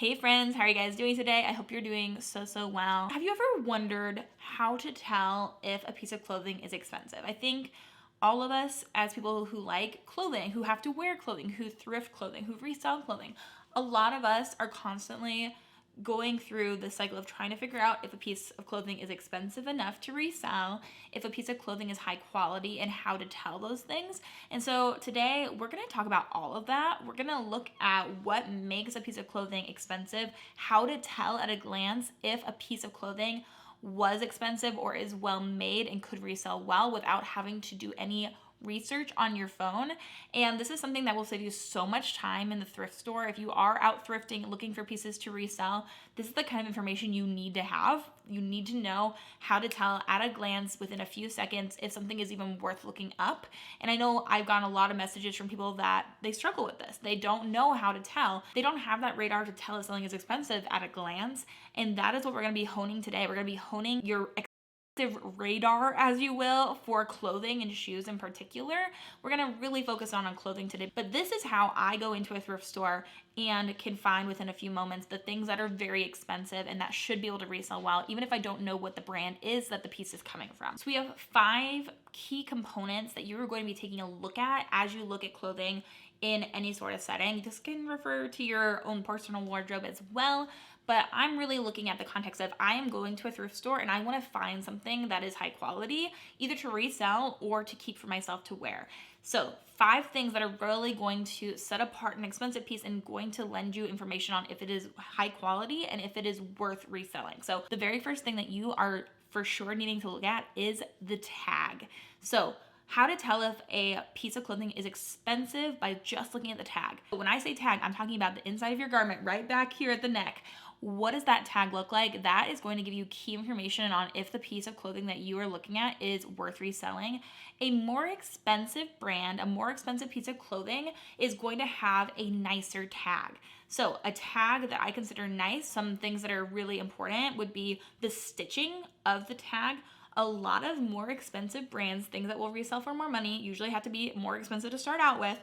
Hey friends, how are you guys doing today? I hope you're doing so well. Have you ever wondered how to tell if a piece of clothing is expensive? I think all of us as people who like clothing, who have to wear clothing, who thrift clothing, who resell clothing, a lot of us are constantly going through the cycle of trying to figure out if a piece of clothing is expensive enough to resell, if a piece of clothing is high quality, and how to tell those things. And so today we're going to talk about all of that. We're going to look at what makes a piece of clothing expensive, how to tell at a glance if a piece of clothing was expensive or is well made and could resell well without having to do any research on your phone. And this is something that will save you so much time in the thrift store. If you are out thrifting looking for pieces to resell, this is the kind of information you need to have. You need to know how to tell at a glance within a few seconds if something is even worth looking up. And I know I've gotten a lot of messages from people that they struggle with this. They don't know how to tell. They don't have that radar to tell if something is expensive at a glance. And that is what we're going to be honing today. We're going to be honing your radar, as you will, for clothing and shoes in particular. We're going to really focus on clothing today, but this is how I go into a thrift store and can find within a few moments the things that are very expensive and that should be able to resell well, even if I don't know what the brand is that the piece is coming from. So we have 5 key components that you're going to be taking a look at as you look at clothing in any sort of setting. This can refer to your own personal wardrobe as well, but I'm really looking at the context of I am going to a thrift store and I want to find something that is high quality, either to resell or to keep for myself to wear. So 5 things that are really going to set apart an expensive piece and going to lend you information on if it is high quality and if it is worth reselling. So the very first thing that you are for sure needing to look at is the tag. So how to tell if a piece of clothing is expensive by just looking at the tag. When I say tag, I'm talking about the inside of your garment right back here at the neck. What does that tag look like? That is going to give you key information on if the piece of clothing that you are looking at is worth reselling. A more expensive brand, a more expensive piece of clothing is going to have a nicer tag. So a tag that I consider nice, some things that are really important would be the stitching of the tag. A lot of more expensive brands, things that will resell for more money, usually have to be more expensive to start out with.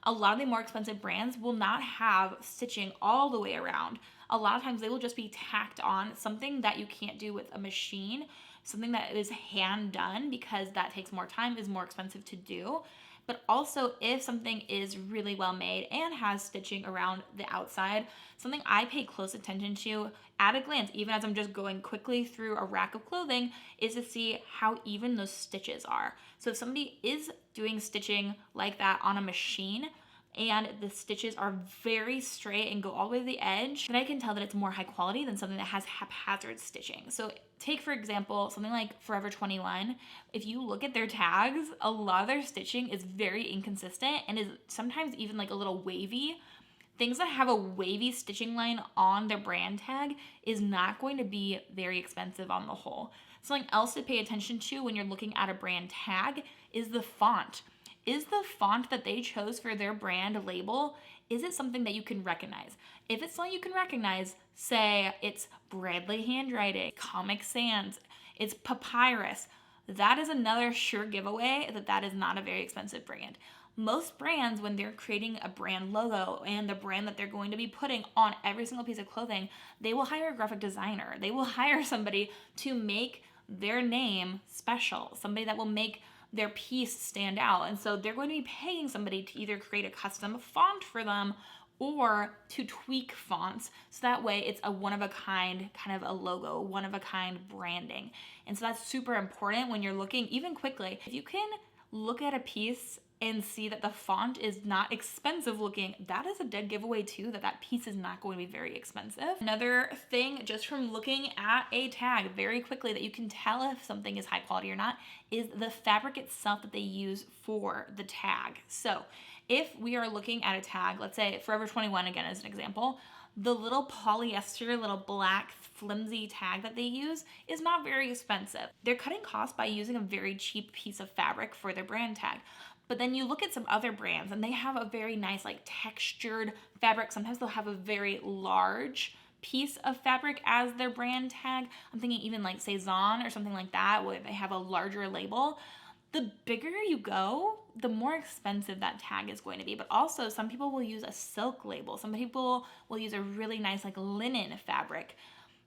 A lot of the more expensive brands will not have stitching all the way around. A lot of times they will just be tacked on, something that you can't do with a machine, something that is hand done because that takes more time, is more expensive to do. But also if something is really well made and has stitching around the outside, something I pay close attention to at a glance, even as I'm just going quickly through a rack of clothing, is to see how even those stitches are. So if somebody is doing stitching like that on a machine, and the stitches are very straight and go all the way to the edge, then I can tell that it's more high quality than something that has haphazard stitching. So take, for example, something like Forever 21. If you look at their tags, a lot of their stitching is very inconsistent and is sometimes even like a little wavy. Things that have a wavy stitching line on their brand tag is not going to be very expensive on the whole. Something else to pay attention to when you're looking at a brand tag is the font. Is the font that they chose for their brand label, is it something that you can recognize? If it's something you can recognize, say it's Bradley handwriting, Comic Sans, it's Papyrus, that is another sure giveaway that that is not a very expensive brand. Most brands, when they're creating a brand logo and the brand that they're going to be putting on every single piece of clothing, they will hire a graphic designer. They will hire somebody to make their name special, somebody that will make their piece stand out. And so they're going to be paying somebody to either create a custom font for them or to tweak fonts. So that way it's a one-of-a-kind kind of a logo, one-of-a-kind branding. And so that's super important when you're looking, even quickly. If you can look at a piece and see that the font is not expensive looking, that is a dead giveaway too, that that piece is not going to be very expensive. Another thing, just from looking at a tag very quickly, that you can tell if something is high quality or not, is the fabric itself that they use for the tag. So if we are looking at a tag, let's say Forever 21 again as an example, the little polyester, little black flimsy tag that they use is not very expensive. They're cutting costs by using a very cheap piece of fabric for their brand tag. But then you look at some other brands and they have a very nice like textured fabric. Sometimes they'll have a very large piece of fabric as their brand tag. I'm thinking even like Cezanne or something like that, where they have a larger label. The bigger you go, the more expensive that tag is going to be. But also some people will use a silk label. Some people will use a really nice like linen fabric.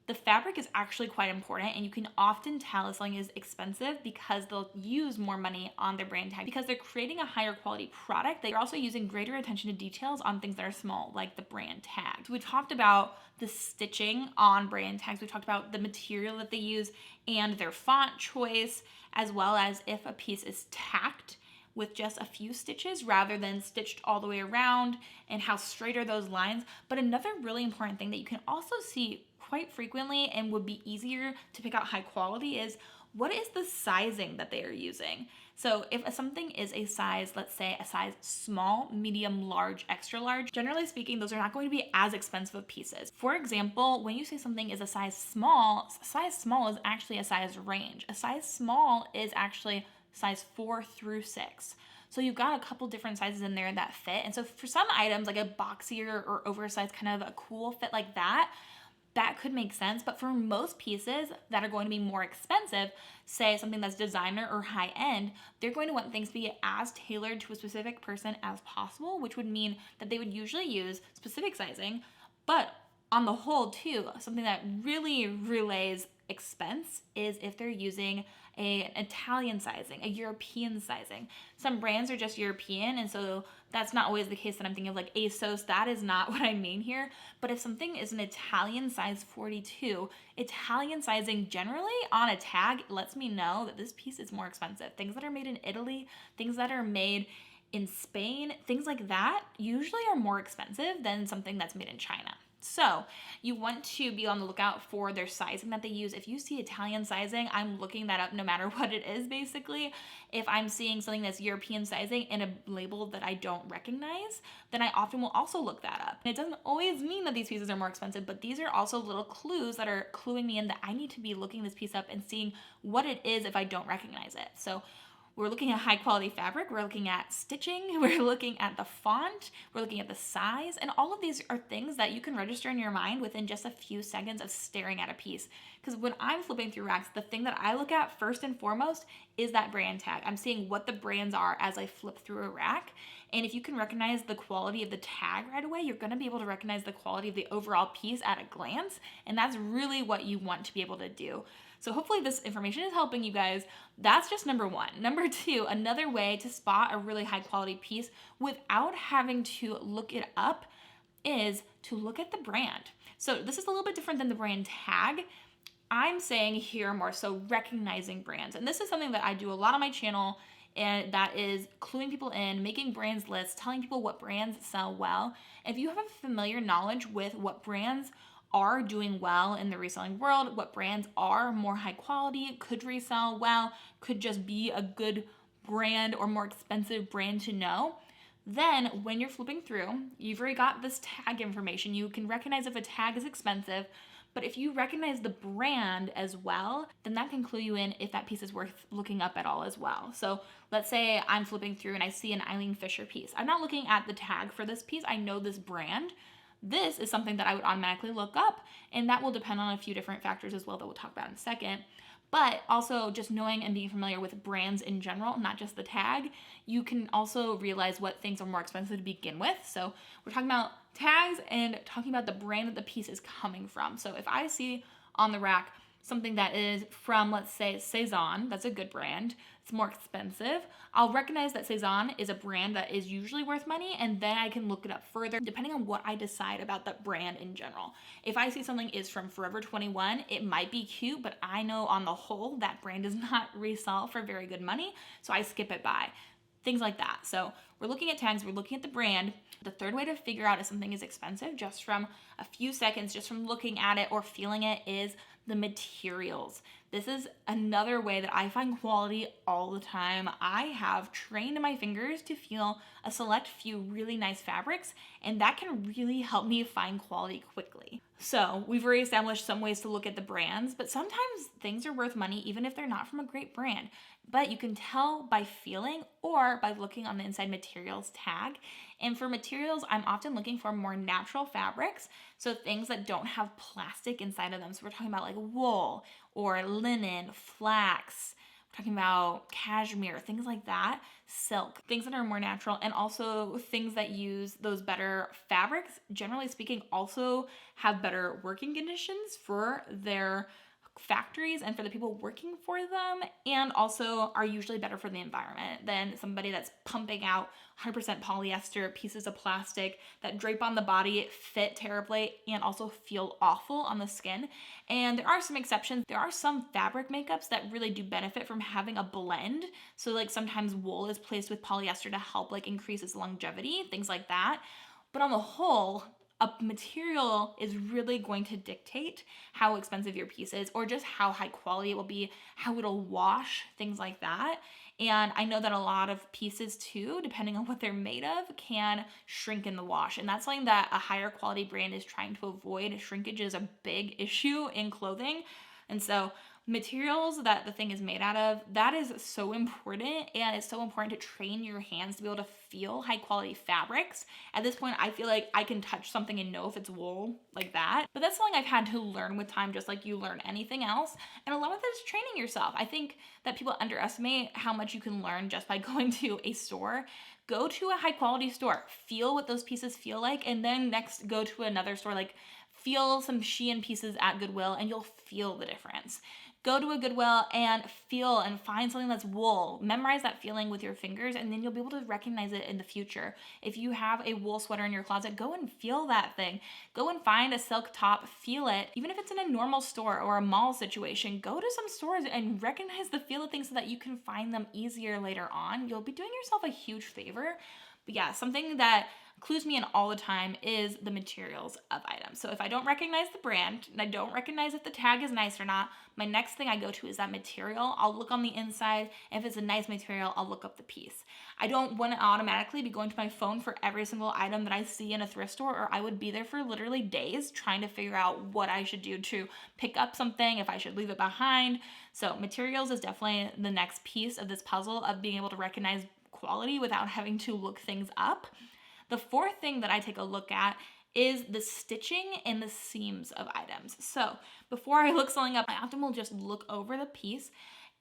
The fabric is actually quite important, and you can often tell if something is expensive because they'll use more money on their brand tag because they're creating a higher quality product. They're also using greater attention to details on things that are small, like the brand tag. So we talked about the stitching on brand tags. We talked about the material that they use and their font choice, as well as if a piece is tacked with just a few stitches rather than stitched all the way around, and how straight are those lines. But another really important thing that you can also see quite frequently and would be easier to pick out high quality is what is the sizing that they are using. So if something is a size, let's say a size small, medium, large, extra large, generally speaking, those are not going to be as expensive of pieces. For example, when you say something is a size small is actually a size range. A size small is actually size 4 through 6. So you've got a couple different sizes in there that fit. And so for some items, like a boxier or oversized kind of a cool fit like that could make sense. But for most pieces that are going to be more expensive, say something that's designer or high end, they're going to want things to be as tailored to a specific person as possible, which would mean that they would usually use specific sizing. But on the whole too, something that really relays expense is if they're using an Italian sizing, a European sizing. Some brands are just European, and so that's not always the case that I'm thinking of, like ASOS. That is not what I mean here. But if something is an Italian size 42, Italian sizing generally on a tag lets me know that this piece is more expensive. Things that are made in Italy, things that are made in Spain, things like that usually are more expensive than something that's made in China. So you want to be on the lookout for their sizing that they use. If you see Italian sizing, I'm looking that up no matter what it is, basically. If I'm seeing something that's European sizing in a label that I don't recognize, then I often will also look that up. And it doesn't always mean that these pieces are more expensive, but these are also little clues that are cluing me in that I need to be looking this piece up and seeing what it is if I don't recognize it. So we're looking at high quality fabric, we're looking at stitching, we're looking at the font, we're looking at the size, and all of these are things that you can register in your mind within just a few seconds of staring at a piece. Because when I'm flipping through racks, the thing that I look at first and foremost is that brand tag. I'm seeing what the brands are as I flip through a rack. And if you can recognize the quality of the tag right away, you're gonna be able to recognize the quality of the overall piece at a glance. And that's really what you want to be able to do. So hopefully this information is helping you guys. That's just number one. Number two, another way to spot a really high quality piece without having to look it up is to look at the brand. So this is a little bit different than the brand tag. I'm saying here more so recognizing brands. And this is something that I do a lot on my channel, and that is cluing people in, making brands lists, telling people what brands sell well. If you have a familiar knowledge with what brands are doing well in the reselling world, what brands are more high quality, could resell well, could just be a good brand or more expensive brand to know, then when you're flipping through, you've already got this tag information. You can recognize if a tag is expensive, but if you recognize the brand as well, then that can clue you in if that piece is worth looking up at all as well. So let's say I'm flipping through and I see an Eileen Fisher piece. I'm not looking at the tag for this piece. I know this brand. This is something that I would automatically look up, and that will depend on a few different factors as well that we'll talk about in a second. But also just knowing and being familiar with brands in general, not just the tag, you can also realize what things are more expensive to begin with. So we're talking about tags and talking about the brand that the piece is coming from. So if I see on the rack something that is from, let's say, Cezanne, that's a good brand, it's more expensive, I'll recognize that Cezanne is a brand that is usually worth money, and then I can look it up further depending on what I decide about that brand in general. If I see something is from Forever 21, it might be cute, but I know on the whole that brand does not resell for very good money, so I skip it by. Things like that. So we're looking at tags, we're looking at the brand. The third way to figure out if something is expensive, just from a few seconds, just from looking at it or feeling it, is the materials. This is another way that I find quality all the time. I have trained my fingers to feel a select few really nice fabrics, and that can really help me find quality quickly. So we've already established some ways to look at the brands, but sometimes things are worth money even if they're not from a great brand. But you can tell by feeling or by looking on the inside materials tag. And for materials, I'm often looking for more natural fabrics, so things that don't have plastic inside of them. So we're talking about like wool or linen, flax, We're talking about cashmere, things like that, silk, things that are more natural, and also things that use those better fabrics, generally speaking, also have better working conditions for their factories and for the people working for them, and also are usually better for the environment than somebody that's pumping out 100% polyester pieces of plastic that drape on the body, fit terribly, and also feel awful on the skin. And there are some exceptions. There are some fabric makeups that really do benefit from having a blend. So like sometimes wool is placed with polyester to help like increase its longevity, things like that. But on the whole, a material is really going to dictate how expensive your piece is, or just how high quality it will be, how it'll wash, things like that. And I know that a lot of pieces too, depending on what they're made of, can shrink in the wash. And that's something that a higher quality brand is trying to avoid. Shrinkage is a big issue in clothing. And so materials that the thing is made out of, that is so important, and it's so important to train your hands to be able to feel high quality fabrics. At this point, I feel like I can touch something and know if it's wool like that, but that's something I've had to learn with time, just like you learn anything else. And a lot of that is training yourself. I think that people underestimate how much you can learn just by going to a store. Go to a high quality store, feel what those pieces feel like, and then next go to another store, like feel some Shein pieces at Goodwill, and you'll feel the difference. Go to a Goodwill and feel and find something that's wool. Memorize that feeling with your fingers, and then you'll be able to recognize it in the future. If you have a wool sweater in your closet, go and feel that thing. Go and find a silk top, feel it. Even if it's in a normal store or a mall situation, go to some stores and recognize the feel of things so that you can find them easier later on. You'll be doing yourself a huge favor. But yeah, something that clues me in all the time is the materials of items. So if I don't recognize the brand and I don't recognize if the tag is nice or not, my next thing I go to is that material. I'll look on the inside. If it's a nice material, I'll look up the piece. I don't want to automatically be going to my phone for every single item that I see in a thrift store, or I would be there for literally days trying to figure out what I should do to pick up something, if I should leave it behind. So materials is definitely the next piece of this puzzle of being able to recognize quality without having to look things up. The fourth thing that I take a look at is the stitching and the seams of items. So before I look something up, I often will just look over the piece,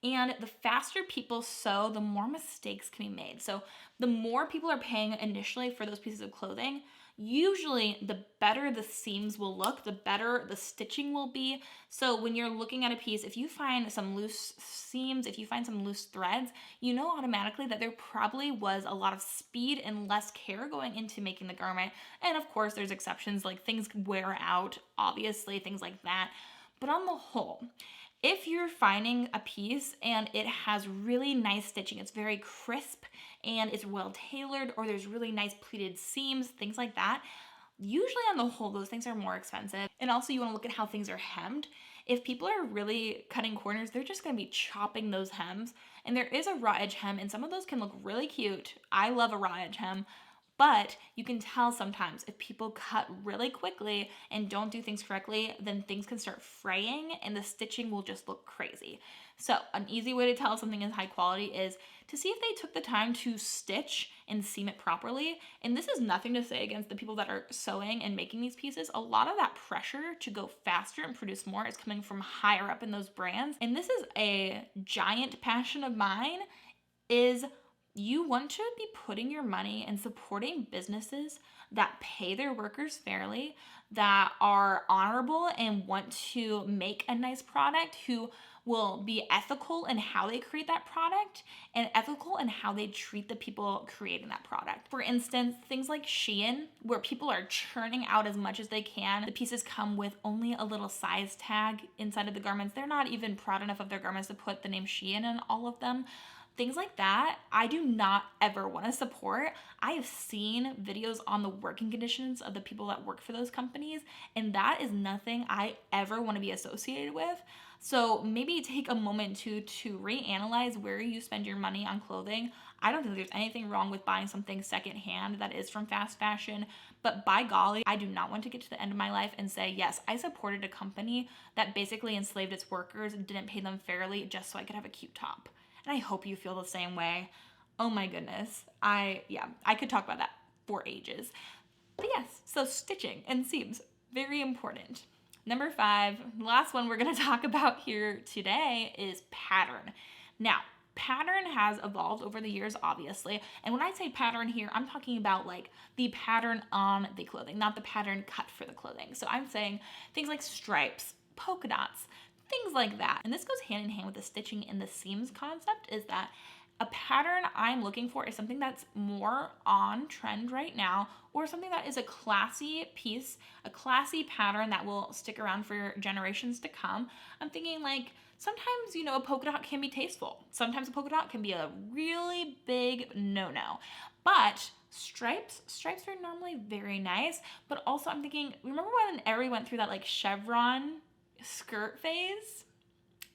and the faster people sew, the more mistakes can be made. So the more people are paying initially for those pieces of clothing, usually the better the seams will look, the better the stitching will be. So when you're looking at a piece, if you find some loose seams, if you find some loose threads, you know automatically that there probably was a lot of speed and less care going into making the garment. And of course, there's exceptions, like things wear out, obviously, things like that. But on the whole, if you're finding a piece and it has really nice stitching, it's very crisp and it's well tailored, or there's really nice pleated seams, things like that, usually on the whole, those things are more expensive. And also you want to look at how things are hemmed. If people are really cutting corners, they're just going to be chopping those hems. And there is a raw edge hem, and some of those can look really cute. I love a raw edge hem. But you can tell sometimes if people cut really quickly and don't do things correctly, then things can start fraying and the stitching will just look crazy. So an easy way to tell if something is high quality is to see if they took the time to stitch and seam it properly. And this is nothing to say against the people that are sewing and making these pieces. A lot of that pressure to go faster and produce more is coming from higher up in those brands. And this is a giant passion of mine, is you want to be putting your money and supporting businesses that pay their workers fairly, that are honorable and want to make a nice product, who will be ethical in how they create that product and ethical in how they treat the people creating that product. For instance, things like Shein, where people are churning out as much as they can. The pieces come with only a little size tag inside of the garments. They're not even proud enough of their garments to put the name Shein in all of them. Things like that, I do not ever want to support. I have seen videos on the working conditions of the people that work for those companies, and that is nothing I ever want to be associated with. So maybe take a moment to reanalyze where you spend your money on clothing. I don't think there's anything wrong with buying something secondhand that is from fast fashion, but by golly, I do not want to get to the end of my life and say, yes, I supported a company that basically enslaved its workers and didn't pay them fairly just so I could have a cute top. And I hope you feel the same way. Oh my goodness. I could talk about that for ages. But yes, so stitching and seams, very important. Number 5, the last one we're going to talk about here today is pattern. Now, pattern has evolved over the years, obviously. And when I say pattern here, I'm talking about like the pattern on the clothing, not the pattern cut for the clothing. So I'm saying things like stripes, polka dots, things like that. And this goes hand in hand with the stitching in the seams concept, is that a pattern I'm looking for is something that's more on trend right now, or something that is a classy piece, a classy pattern that will stick around for generations to come. I'm thinking like sometimes, you know, a polka dot can be tasteful. Sometimes a polka dot can be a really big no-no. But stripes are normally very nice. But also I'm thinking, remember when everyone went through that like chevron skirt phase?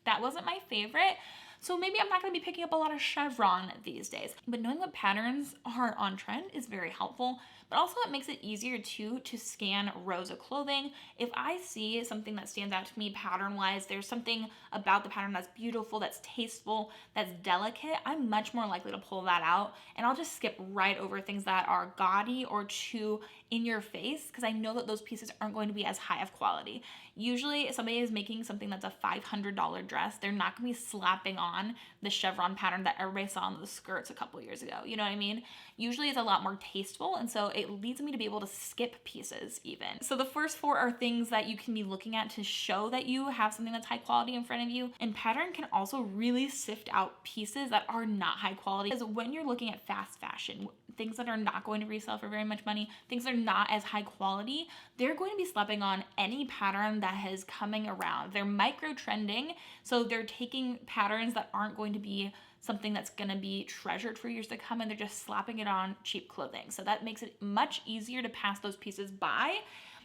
That wasn't my favorite. So maybe I'm not going to be picking up a lot of chevron these days. But knowing what patterns are on trend is very helpful. But also it makes it easier too to scan rows of clothing. If I see something that stands out to me pattern-wise, there's something about the pattern that's beautiful, that's tasteful, that's delicate, I'm much more likely to pull that out. And I'll just skip right over things that are gaudy or too in your face, because I know that those pieces aren't going to be as high of quality. Usually if somebody is making something that's a $500 dress, they're not going to be slapping on the chevron pattern that everybody saw on those skirts a couple years ago. You know what I mean? Usually it's a lot more tasteful, and so it leads me to be able to skip pieces even. So the first four are things that you can be looking at to show that you have something that's high quality in front of you. And pattern can also really sift out pieces that are not high quality, because when you're looking at fast fashion, things that are not going to resell for very much money, things that are not as high quality, they're going to be slapping on any pattern that is coming around. They're micro trending, so they're taking patterns that aren't going to be something that's going to be treasured for years to come, and they're just slapping it on cheap clothing. So that makes it much easier to pass those pieces by.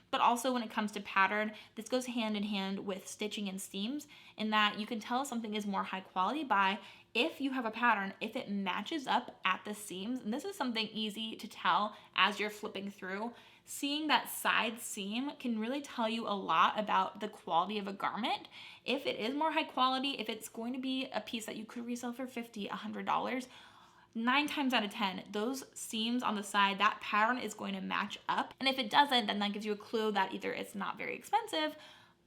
But also when it comes to pattern, this goes hand in hand with stitching and seams, in that you can tell something is more high quality by if you have a pattern, if it matches up at the seams. And this is something easy to tell as you're flipping through. Seeing that side seam can really tell you a lot about the quality of a garment. If it is more high quality, if it's going to be a piece that you could resell for $50, $100, 9 times out of 10, those seams on the side, that pattern is going to match up. And if it doesn't, then that gives you a clue that either it's not very expensive,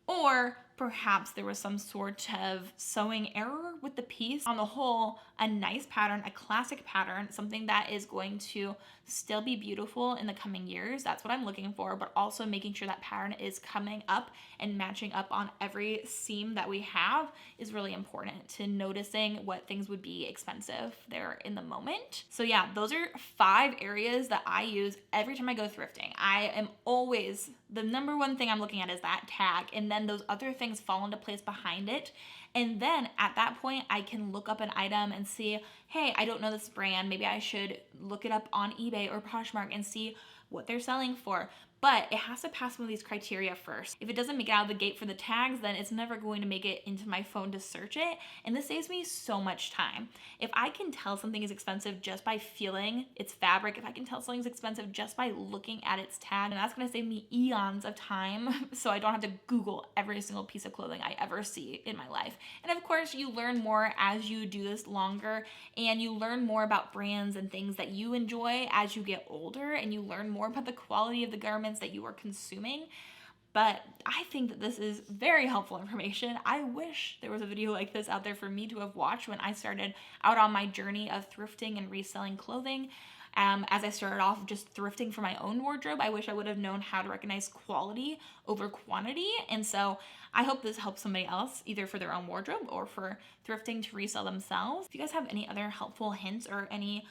or perhaps there was some sort of sewing error with the piece. On the whole, a nice pattern, a classic pattern, something that is going to still be beautiful in the coming years. That's what I'm looking for, but also making sure that pattern is coming up and matching up on every seam that we have is really important to noticing what things would be expensive there in the moment. So yeah, those are 5 areas that I use every time I go thrifting. I am always, the number one thing I'm looking at is that tag, and then those other things fall into place behind it. And then at that point, I can look up an item and see, hey, I don't know this brand. Maybe I should look it up on eBay or Poshmark and see what they're selling for. But it has to pass some of these criteria first. If it doesn't make it out of the gate for the tags, then it's never going to make it into my phone to search it. And this saves me so much time. If I can tell something is expensive just by feeling its fabric, if I can tell something's expensive just by looking at its tag, and that's gonna save me eons of time, so I don't have to Google every single piece of clothing I ever see in my life. And of course, you learn more as you do this longer, and you learn more about brands and things that you enjoy as you get older, and you learn more about the quality of the garments that you are consuming. But I think that this is very helpful information. I wish there was a video like this out there for me to have watched when I started out on my journey of thrifting and reselling clothing. As I started off just thrifting for my own wardrobe, I wish I would have known how to recognize quality over quantity. And so I hope this helps somebody else, either for their own wardrobe or for thrifting to resell themselves. If you guys have any other helpful hints or any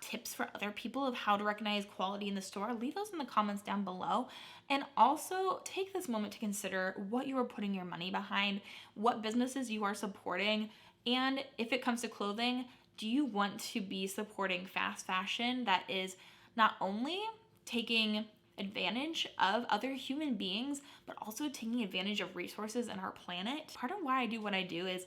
tips for other people of how to recognize quality in the store, leave those in the comments down below. And also take this moment to consider what you are putting your money behind, what businesses you are supporting, and if it comes to clothing, do you want to be supporting fast fashion that is not only taking advantage of other human beings, but also taking advantage of resources in our planet? Part of why I do what I do is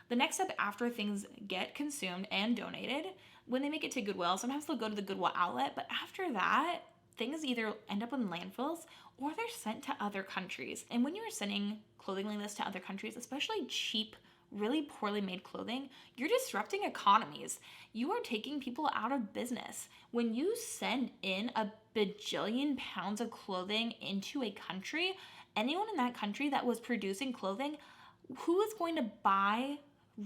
the next step after things get consumed and donated, when they make it to Goodwill, sometimes they'll go to the Goodwill outlet, but after that, things either end up in landfills or they're sent to other countries. And when you're sending clothing like this to other countries, especially cheap, really poorly made clothing, you're disrupting economies. You are taking people out of business. When you send in a bajillion pounds of clothing into a country, anyone in that country that was producing clothing, who is going to buy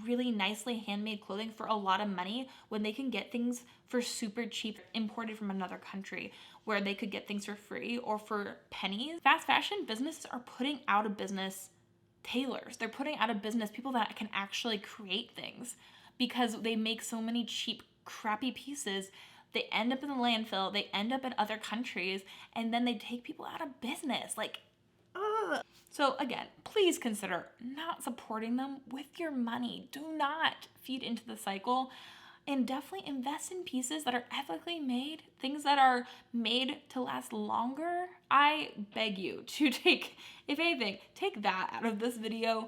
really nicely handmade clothing for a lot of money when they can get things for super cheap imported from another country where they could get things for free or for pennies. Fast fashion businesses are putting out of business tailors. They're putting out of business people that can actually create things because they make so many cheap, crappy pieces. They end up in the landfill, they end up in other countries, and then they take people out of business. Like, ugh. So again, please consider not supporting them with your money. Do not feed into the cycle, and definitely invest in pieces that are ethically made, things that are made to last longer. I beg you to take, if anything, take that out of this video.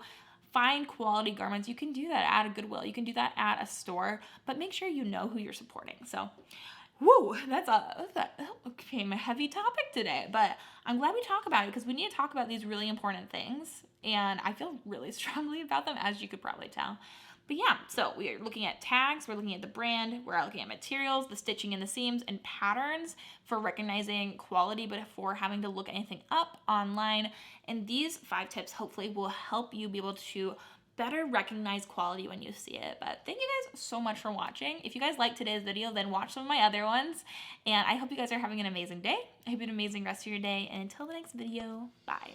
Find quality garments. You can do that at a Goodwill. You can do that at a store, but make sure you know who you're supporting. So, woo, that became a heavy topic today, but I'm glad we talk about it because we need to talk about these really important things, and I feel really strongly about them, as you could probably tell. But yeah, so we are looking at tags, we're looking at the brand, we're looking at materials, the stitching in the seams, and patterns for recognizing quality before having to look anything up online. And these 5 tips hopefully will help you be able to better recognize quality when you see it. But thank you guys so much for watching. If you guys liked today's video, then watch some of my other ones. And I hope you guys are having an amazing day. I hope you have an amazing rest of your day. And until the next video, bye.